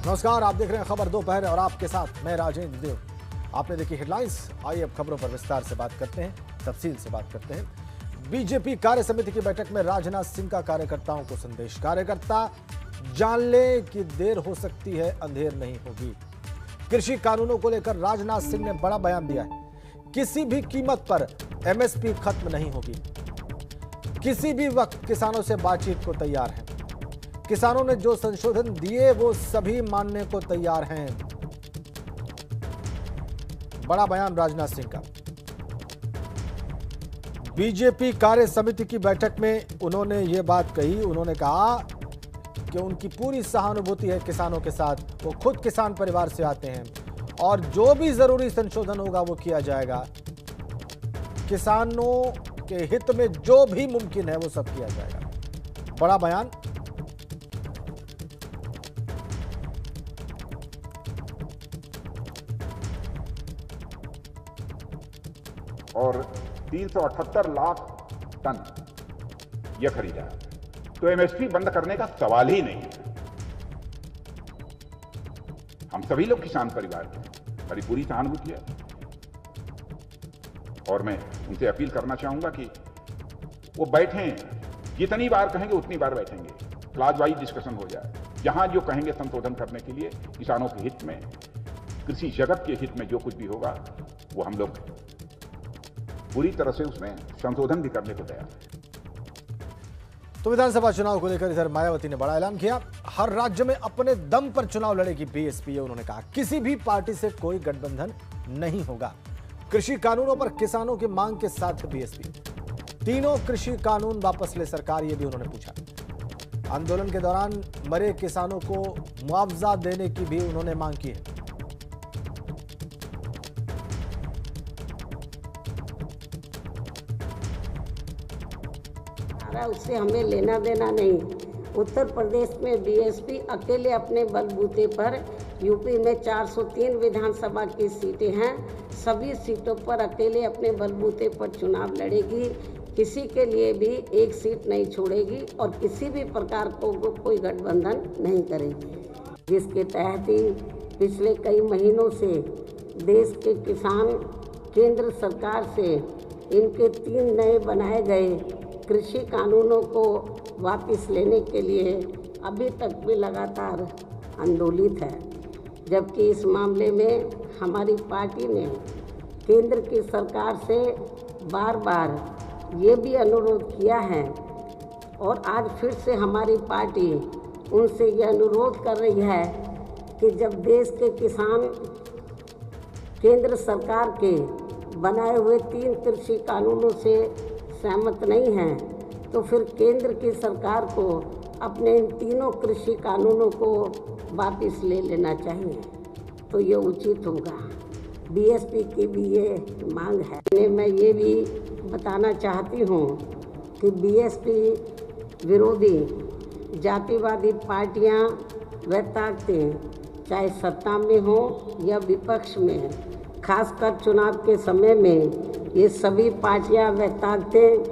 नमस्कार, आप देख रहे हैं खबर दोपहर और आपके साथ मैं राजेंद्र देव। आपने देखी हेडलाइंस, आइए अब खबरों पर विस्तार से बात करते हैं, तफसील से बात करते हैं। बीजेपी कार्य समिति की बैठक में राजनाथ सिंह का कार्यकर्ताओं को संदेश। कार्यकर्ता जान ले कि देर हो सकती है, अंधेर नहीं होगी। कृषि कानूनों को लेकर राजनाथ सिंह ने बड़ा बयान दिया है। किसी भी कीमत पर एमएसपी खत्म नहीं होगी। किसी भी वक्त किसानों से बातचीत को तैयार है। किसानों ने जो संशोधन दिए वो सभी मानने को तैयार हैं। बड़ा बयान राजनाथ सिंह का। बीजेपी कार्य समिति की बैठक में उन्होंने ये बात कही। उन्होंने कहा कि उनकी पूरी सहानुभूति है किसानों के साथ। वो खुद किसान परिवार से आते हैं और जो भी जरूरी संशोधन होगा वो किया जाएगा। किसानों के हित में जो भी मुमकिन है वो सब किया जाएगा। बड़ा बयान। और 378 लाख टन यह खरीदा है, तो एमएसपी बंद करने का सवाल ही नहीं है। हम सभी लोग किसान परिवार के, हमारी पूरी सहानुभूति है और मैं उनसे अपील करना चाहूंगा कि वो बैठें, जितनी बार कहेंगे उतनी बार बैठेंगे, क्लास वाइज डिस्कशन हो जाए। जहां जो कहेंगे संशोधन करने के लिए, किसानों के हित में, कृषि जगत के हित में जो कुछ भी होगा वो हम लोग पूरी तरह से उसमें संशोधन भी करने को तैयार है। तो विधानसभा चुनाव को लेकर इधर मायावती ने बड़ा ऐलान किया। हर राज्य में अपने दम पर चुनाव लड़ेगी बीएसपी। उन्होंने कहा किसी भी पार्टी से कोई गठबंधन नहीं होगा। कृषि कानूनों पर किसानों की मांग के साथ बीएसपी। तीनों कृषि कानून वापस ले सरकार, ये भी उन्होंने पूछा। आंदोलन के दौरान मरे किसानों को मुआवजा देने की भी उन्होंने मांग की है। उससे हमें लेना देना नहीं। उत्तर प्रदेश में बीएसपी अकेले अपने बलबूते पर, यूपी में 403 विधानसभा की सीटें हैं, सभी सीटों पर अकेले अपने बलबूते पर चुनाव लड़ेगी। किसी के लिए भी एक सीट नहीं छोड़ेगी और किसी भी प्रकार को कोई गठबंधन नहीं करेगी, जिसके तहत ही पिछले कई महीनों से देश के किसान केंद्र सरकार से इनके 3 नए बनाए गए कृषि कानूनों को वापस लेने के लिए अभी तक भी लगातार आंदोलित है। जबकि इस मामले में हमारी पार्टी ने केंद्र की सरकार से बार बार ये भी अनुरोध किया है और आज फिर से हमारी पार्टी उनसे ये अनुरोध कर रही है कि जब देश के किसान केंद्र सरकार के बनाए हुए 3 कृषि कानूनों से सहमत नहीं हैं, तो फिर केंद्र की सरकार को अपने इन तीनों कृषि कानूनों को वापस ले लेना चाहिए, तो ये उचित होगा। बीएसपी की भी ये मांग है। मैं ये भी बताना चाहती हूँ कि बीएसपी विरोधी जातिवादी पार्टियाँ व ताकतें चाहे सत्ता में हो या विपक्ष में, खासकर चुनाव के समय में ये सभी पार्टियां व ताकतें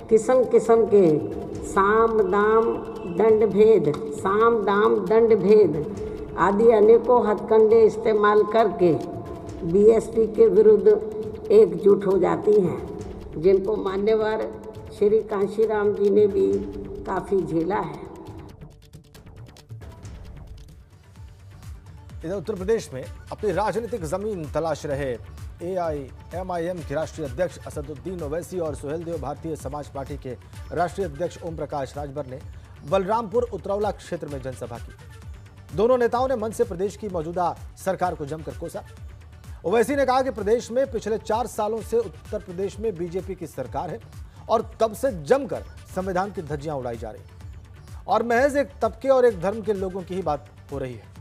किस्म किस्म के साम दाम दंड भेद आदि अनेकों हथकंडे इस्तेमाल करके बीएसपी के विरुद्ध एकजुट हो जाती हैं, जिनको मान्यवर श्री कांशीराम जी ने भी काफ़ी झेला है। इधर उत्तर प्रदेश में अपनी राजनीतिक जमीन तलाश रहे एआईएमआईएम के राष्ट्रीय अध्यक्ष असदुद्दीन ओवैसी और सुहेलदेव भारतीय समाज पार्टी के राष्ट्रीय अध्यक्ष ओम प्रकाश राजभर ने बलरामपुर उतरौला क्षेत्र में जनसभा की। दोनों नेताओं ने मन से प्रदेश की मौजूदा सरकार को जमकर कोसा। ओवैसी ने कहा कि प्रदेश में पिछले 4 सालों से उत्तर प्रदेश में बीजेपी की सरकार है और तब से जमकर संविधान की धज्जियां उड़ाई जा रही और महज एक तबके और एक धर्म के लोगों की ही बात हो रही है।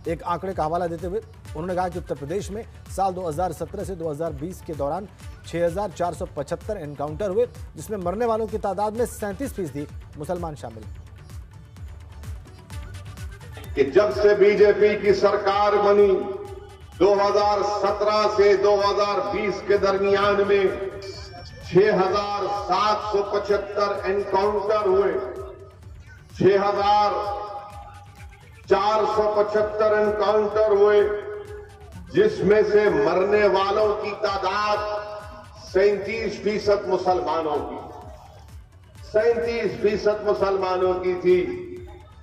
एक आंकड़े का हवाला देते हुए उन्होंने कहा कि उत्तर प्रदेश में साल 2017 से 2020 के दौरान 6,475 एनकाउंटर हुए, जिसमें मरने वालों की तादाद में 37% मुसलमान शामिल हैं। कि जब से बीजेपी की सरकार बनी 2017 से 2020 के दरमियान में 6,775 एनकाउंटर हुए, 6,475 एनकाउंटर हुए, जिसमें से मरने वालों की तादाद 37% मुसलमानों की 37% मुसलमानों की थी।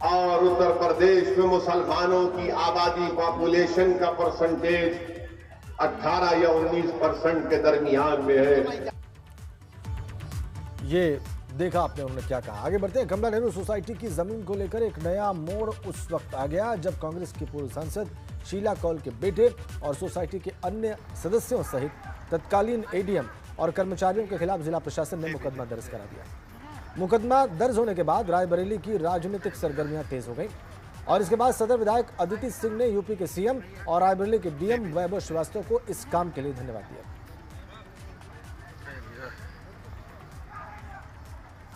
और उत्तर प्रदेश में मुसलमानों की आबादी पॉपुलेशन का परसेंटेज 18 या 19% के दरमियान में है। ये देखा आपने उन्होंने क्या कहा। आगे बढ़ते हैं। कमला नेहरू सोसाइटी की जमीन को लेकर एक नया मोड़ उस वक्त आ गया जब कांग्रेस की पूर्व सांसद शीला कौल के बेटे और सोसाइटी के अन्य सदस्यों सहित तत्कालीन एडीएम और कर्मचारियों के खिलाफ जिला प्रशासन ने मुकदमा दर्ज करा दिया। मुकदमा दर्ज होने के बाद रायबरेली की राजनीतिक सरगर्मियां तेज हो गई और इसके बाद सदर विधायक अदिति सिंह ने यूपी के सीएम और रायबरेली के डीएम वैभव श्रीवास्तव को इस काम के लिए धन्यवाद दिया।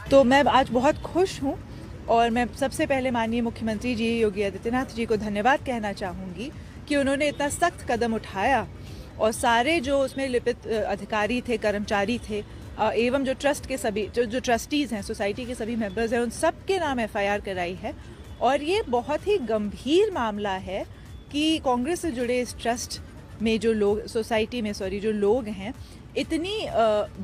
तो मैं आज बहुत खुश हूँ और मैं सबसे पहले माननीय मुख्यमंत्री जी योगी आदित्यनाथ जी को धन्यवाद कहना चाहूँगी कि उन्होंने इतना सख्त कदम उठाया और सारे जो उसमें लिपित अधिकारी थे, कर्मचारी थे एवं जो ट्रस्ट के सभी जो ट्रस्टीज़ हैं, सोसाइटी के सभी मेंबर्स हैं, उन सब के नाम एफआईआर कराई है। और ये बहुत ही गंभीर मामला है कि कांग्रेस से जुड़े इस ट्रस्ट में जो लोग जो लोग हैं इतनी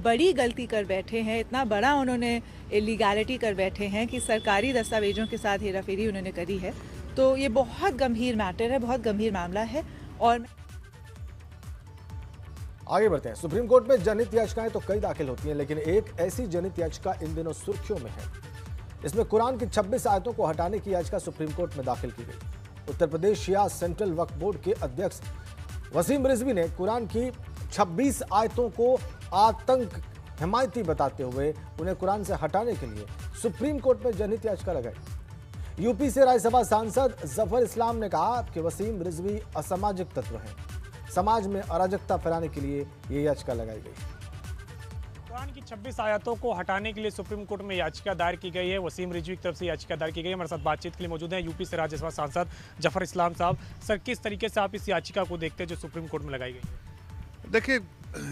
बड़ी गलती कर बैठे हैं, इतना बड़ा उन्होंने इलीगैलिटी कर बैठे हैं कि सरकारी दस्तावेजों के साथ हेराफेरी उन्होंने करी है। तो ये बहुत गंभीर मैटर है, बहुत गंभीर मामला है। और आगे बढ़ते हैं। सुप्रीम कोर्ट में जनहित याचिकाएं तो कई दाखिल होती हैं, लेकिन एक ऐसी जनहित याचिका इन दिनों सुर्खियों में है। इसमें कुरान की 26 आयतों को हटाने की याचिका सुप्रीम कोर्ट में दाखिल की गई। उत्तर प्रदेश शिया सेंट्रल वक्फ बोर्ड के अध्यक्ष वसीम रिजवी ने कुरान की 26 आयतों को आतंक हिमायती बताते हुए उन्हें कुरान से हटाने के लिए सुप्रीम कोर्ट में जनहित याचिका लगाई। यूपी से राज्यसभा सांसद जफर इस्लाम ने कहा कि वसीम रिजवी असामाजिक तत्व हैं, समाज में अराजकता फैलाने के लिए ये याचिका लगाई गई। कुरान की 26 आयतों को हटाने के लिए सुप्रीम कोर्ट में याचिका दायर की गई है। वसीम रिजवी की तरफ से याचिका दायर की गई है। हमारे साथ बातचीत के लिए मौजूद हैं यूपी से राज्यसभा सांसद जफर इस्लाम साहब। सर, किस तरीके से आप इस याचिका को देखते हैं जो सुप्रीम कोर्ट में लगाई गई है? देखिए,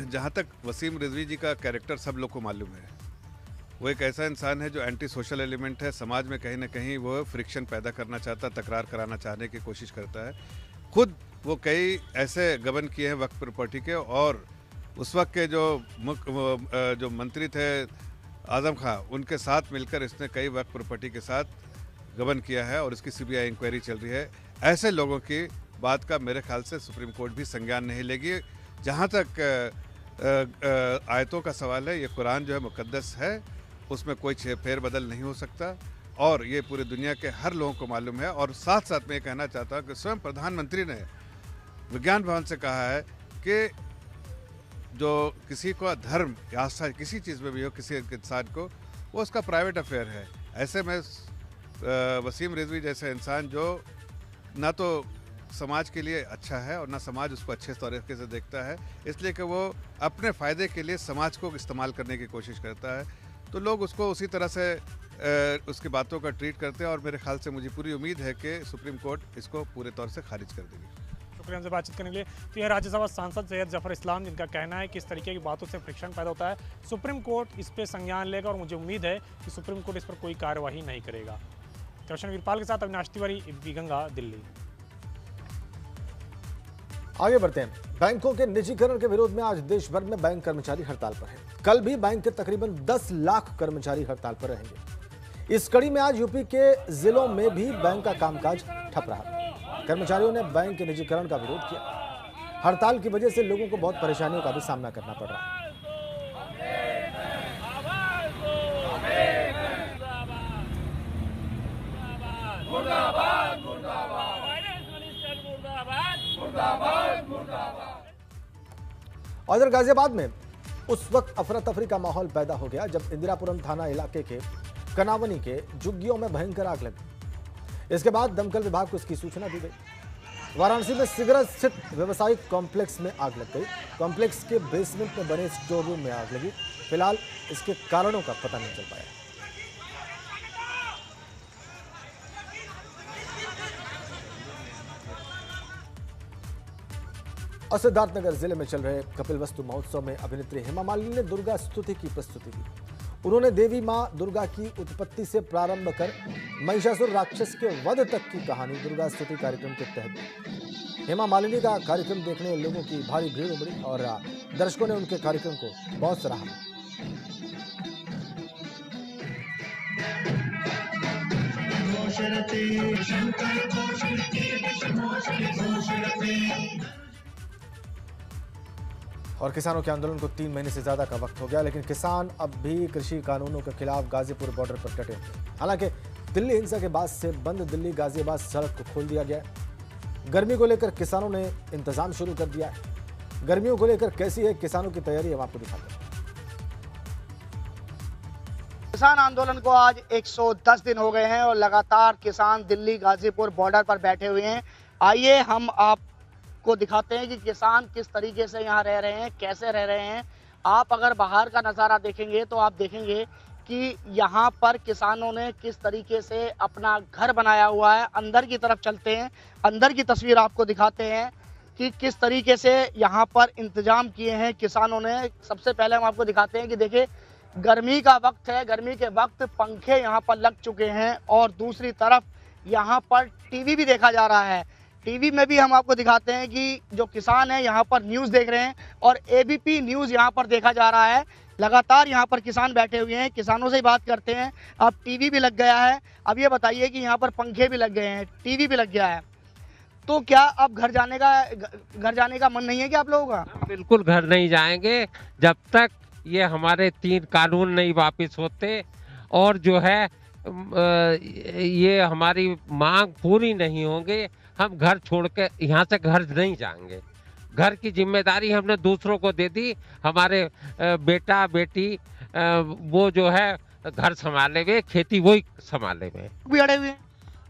जहाँ तक वसीम रिजवी जी का कैरेक्टर सब लोग को मालूम है। वो एक ऐसा इंसान है जो एंटी सोशल एलिमेंट है, समाज में कहीं ना कहीं वो फ्रिक्शन पैदा करना चाहता है, तकरार कराना चाहने की कोशिश करता है। खुद वो कई ऐसे गबन किए हैं वक्फ प्रॉपर्टी के, और उस वक्त के जो मंत्री थे आजम खां, उनके साथ मिलकर इसने कई वक्फ प्रॉपर्टी के साथ गबन किया है और इसकी सीबीआई इंक्वायरी चल रही है। ऐसे लोगों की बात का मेरे ख्याल से सुप्रीम कोर्ट भी संज्ञान नहीं लेगी। जहाँ तक आयतों का सवाल है, ये कुरान जो है मुकद्दस है, उसमें कोई फेरबदल नहीं हो सकता और ये पूरी दुनिया के हर लोगों को मालूम है। और साथ साथ मैं ये कहना चाहता हूँ कि स्वयं प्रधानमंत्री ने विज्ञान भवन से कहा है कि जो किसी को धर्म या आस्था किसी चीज़ में भी हो, किसी इंसान को, वो उसका प्राइवेट अफेयर है। ऐसे में वसीम रिजवी जैसे इंसान जो ना तो समाज के लिए अच्छा है और ना समाज उसको अच्छे तरीके से देखता है, इसलिए कि वो अपने फ़ायदे के लिए समाज को इस्तेमाल करने की कोशिश करता है, तो लोग उसको उसी तरह से उसकी बातों का ट्रीट करते हैं। और मेरे ख्याल से मुझे पूरी उम्मीद है कि सुप्रीम कोर्ट इसको पूरे तौर से खारिज कर देगी। शुक्रिया हमसे बातचीत करने के लिए। तो यह राज्यसभा सांसद सैयद जफर इस्लाम, जिनका कहना है कि इस तरीके की बातों से फ्रिक्शन पैदा होता है। सुप्रीम कोर्ट इस पर संज्ञान लेगा और मुझे उम्मीद है कि सुप्रीम कोर्ट इस पर कोई कार्यवाही नहीं करेगा। कृष्ण वीरपाल के साथ अविनाश तिवारी, एबीपी गंगा, दिल्ली। आगे बढ़ते हैं। बैंकों के निजीकरण के विरोध में आज देश भर में बैंक कर्मचारी हड़ताल पर हैं। कल भी बैंक के तकरीबन 10 लाख कर्मचारी हड़ताल पर रहेंगे। इस कड़ी में आज यूपी के जिलों में भी बैंक का कामकाज ठप रहा। कर्मचारियों ने बैंक के निजीकरण का विरोध किया। हड़ताल की वजह से लोगों को बहुत परेशानियों का भी सामना करना पड़ रहा है। उधर गाजियाबाद में उस वक्त अफरा तफरी का माहौल पैदा हो गया जब इंदिरापुरम थाना इलाके के कनावनी के झुग्गियों में भयंकर आग लगी। इसके बाद दमकल विभाग को इसकी सूचना दी गई। वाराणसी में सिगरा स्थित व्यावसायिक कॉम्प्लेक्स में आग लग गई। कॉम्प्लेक्स के बेसमेंट में बने स्टोर रूम में आग लगी। फिलहाल इसके कारणों का पता नहीं चल पाया। और सिद्धार्थनगर जिले में चल रहे कपिलवस्तु महोत्सव में अभिनेत्री हेमा मालिनी ने दुर्गा स्तुति की प्रस्तुति दी। उन्होंने देवी मां दुर्गा की उत्पत्ति से प्रारंभ कर महिषासुर राक्षस के वध तक की कहानी दुर्गा स्तुति कार्यक्रम के तहत दी। हेमा मालिनी का कार्यक्रम देखने लोगों की भारी भीड़ उमड़ी और दर्शकों ने उनके कार्यक्रम को बहुत सराहा। और किसानों के आंदोलन को 3 महीने से ज्यादा का वक्त हो गया, लेकिन किसान अब भी कृषि कानूनों के खिलाफ गाजीपुर बॉर्डर पर डटे हैं। हालांकि दिल्ली हिंसा के बाद से बंद दिल्ली गाजियाबाद सड़क को खोल दिया गया है। गर्मी को लेकर किसानों ने इंतजाम शुरू कर दिया है। गर्मियों को लेकर कैसी है किसानों की तैयारी, हम आपको दिखाते हैं। किसान आंदोलन को आज 110 दिन हो गए हैं और लगातार किसान दिल्ली गाजीपुर बॉर्डर पर बैठे हुए हैं। आइए हम आपको दिखाते हैं कि किसान किस तरीके से यहाँ रह रहे हैं, कैसे रह रहे हैं। आप अगर बाहर का नज़ारा देखेंगे तो आप देखेंगे कि यहाँ पर किसानों ने किस तरीके से अपना घर बनाया हुआ है। अंदर की तरफ चलते हैं, अंदर की तस्वीर आपको दिखाते हैं कि किस तरीके से यहाँ पर इंतजाम किए हैं किसानों ने। सबसे पहले हम आपको दिखाते हैं कि देखिए गर्मी का वक्त है, गर्मी के वक्त पंखे यहाँ पर लग चुके हैं और दूसरी तरफ यहाँ पर टीवी भी देखा जा रहा है। टीवी में भी हम आपको दिखाते हैं कि जो किसान हैं यहाँ पर न्यूज़ देख रहे हैं और एबीपी न्यूज़ यहाँ पर देखा जा रहा है। लगातार यहाँ पर किसान बैठे हुए हैं, किसानों से बात करते हैं। अब टीवी भी लग गया है। अब ये बताइए कि यहाँ पर पंखे भी लग गए हैं, टीवी भी लग गया है, तो क्या अब घर जाने का मन नहीं है कि आप लोगों का? बिल्कुल घर नहीं जाएंगे जब तक ये हमारे 3 कानून नहीं वापस होते और जो है ये हमारी मांग पूरी नहीं होंगे। हम घर छोड़ के यहाँ से घर नहीं जाएंगे। घर की जिम्मेदारी हमने दूसरों को दे दी। हमारे बेटा बेटी वो जो है घर संभाले हुए, खेती वही संभाले हुए। भी अड़े हुए हैं?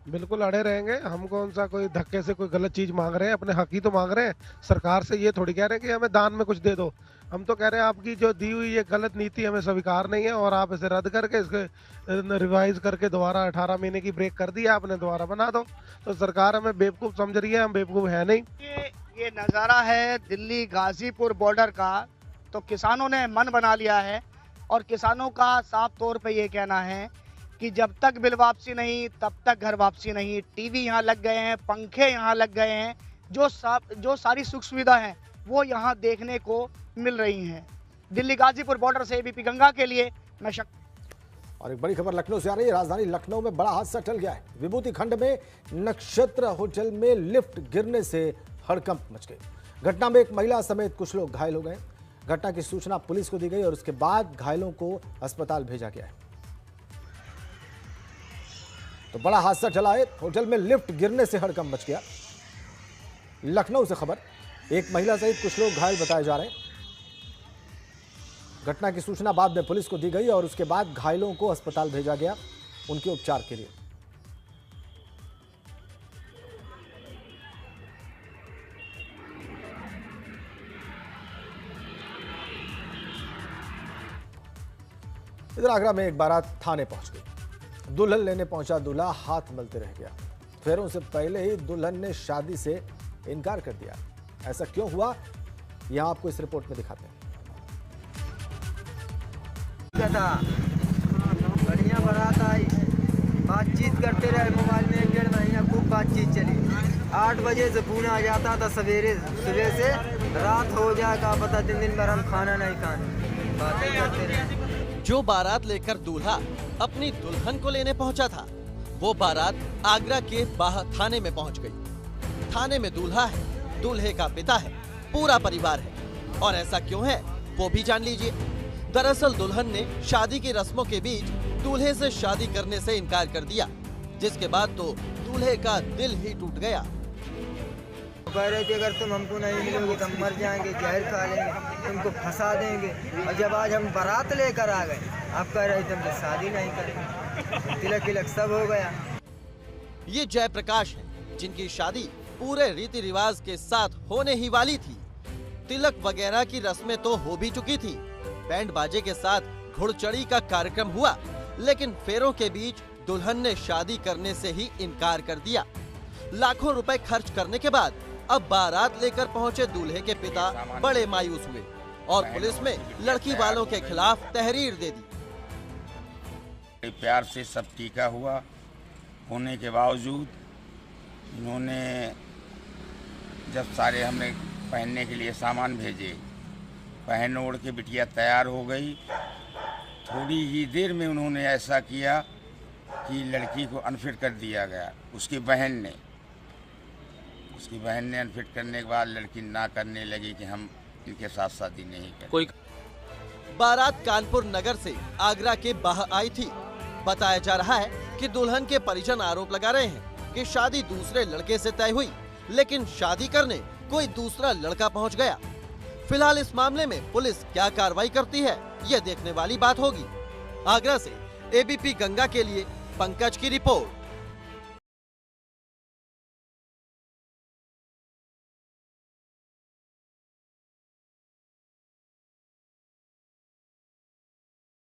बिल्कुल अड़े रहेंगे। हम कौन सा कोई धक्के से कोई गलत चीज मांग रहे हैं, अपने हक ही तो मांग रहे हैं। सरकार से ये थोड़ी कह रहे हैं कि हमें दान में कुछ दे दो। हम तो कह रहे हैं आपकी जो दी हुई ये गलत नीति हमें स्वीकार नहीं है और आप इसे रद्द करके इसके रिवाइज करके दोबारा 18 महीने की ब्रेक कर दी आपने, दोबारा बना दो। तो सरकार हमें बेवकूफ़ समझ रही है, हम बेवकूफ़ है नहीं। ये नज़ारा है दिल्ली गाजीपुर बॉर्डर का। तो किसानों ने मन बना लिया है और किसानों का साफ तौर पे ये कहना है कि जब तक बिल वापसी नहीं तब तक घर वापसी नहीं। टीवी यहाँ लग गए हैं, पंखे यहाँ लग गए हैं, जो सारी सुख सुविधा है वो यहाँ देखने को मिल रही हैं। दिल्ली गाजीपुर बॉर्डर से एबीपी गंगा के लिए मैं और एक बड़ी खबर लखनऊ से आ रही है। राजधानी लखनऊ में बड़ा हादसा टल गया है। विभूति खंड में नक्षत्र होटल में लिफ्ट गिरने से हड़कंप मच गई। घटना में एक महिला समेत कुछ लोग घायल हो गए। घटना की सूचना पुलिस को दी गई और उसके बाद घायलों को अस्पताल भेजा गया है। तो बड़ा हादसा टला है। होटल में लिफ्ट गिरने से हड़कंप मच गया। लखनऊ से खबर, एक महिला सहित कुछ लोग घायल बताए जा रहे हैं। घटना की सूचना बाद में पुलिस को दी गई और उसके बाद घायलों को अस्पताल भेजा गया उनके उपचार के लिए। इधर आगरा में एक बारात थाने पहुंच गई। दुल्हन लेने पहुंचा दूल्हा हाथ मलते रह गया। फेरों से पहले ही दुल्हन ने शादी से इनकार कर दिया। ऐसा क्यों हुआ, यहां आपको इस रिपोर्ट में दिखाते हैं। बढ़िया बारात आई, बातचीत करते रहे मोबाइल में 1.5 महीना खूब बातचीत चली। 8 बजे से फोन आ जाता था, सुबह से रात हो जाए का पता। दिन भर हम खाना नहीं खाने, बातें करते रहे। जो बारात लेकर दूल्हा अपनी दुल्हन को लेने पहुंचा था, वो बारात आगरा के बाह थाने में पहुंच गई। थाने में दूल्हा है, दूल्हे का पिता है, पूरा परिवार है। और ऐसा क्यों है वो भी जान लीजिए। दरअसल दुल्हन ने शादी की रस्मों के बीच दूल्हे से शादी करने से इनकार कर दिया, जिसके बाद तो दूल्हे का दिल ही टूट गया। कह रहे थे अगर तुम हमको नहीं मिलोगे तो हम मर जाएंगे, जहर खा लेंगे, तुमको फंसा देंगे। और जब आज हम बारात लेकर आ गए, आप कह रहे थे हम शादी नहीं करेंगे। तिलक विलक सब हो गया। ये जयप्रकाश है, जिनकी शादी पूरे रीति रिवाज के साथ होने ही वाली थी। तिलक वगैरह की रस्में तो हो भी चुकी थी, बैंड बाजे के साथ घुड़चढ़ी का कार्यक्रम हुआ, लेकिन फेरों के बीच दुल्हन ने शादी करने से ही इनकार कर दिया। लाखों रुपए खर्च करने के बाद अब बारात लेकर पहुंचे दूल्हे के पिता बड़े मायूस हुए और पुलिस में लड़की वालों के खिलाफ तहरीर दे दी। प्यार से सब टीका हुआ होने के बावजूद इन्होंने जब सारे हमने पहनने के लिए सामान भेजे, पहन ओढ़ के बिटिया तैयार हो गई। थोड़ी ही देर में उन्होंने ऐसा किया कि लड़की को अनफिट कर दिया गया। उसकी बहन ने अनफिट करने के बाद लड़की ना करने लगी कि हम इनके साथ शादी नहीं करें। बारात कानपुर नगर से आगरा के बाह आई थी। बताया जा रहा है कि दुल्हन के परिजन आरोप लगा रहे हैं कि शादी दूसरे लड़के से तय हुई, लेकिन शादी करने कोई दूसरा लड़का पहुंच गया। फिलहाल इस मामले में पुलिस क्या कार्रवाई करती है, ये देखने वाली बात होगी। आगरा से एबीपी गंगा के लिए पंकज की रिपोर्ट।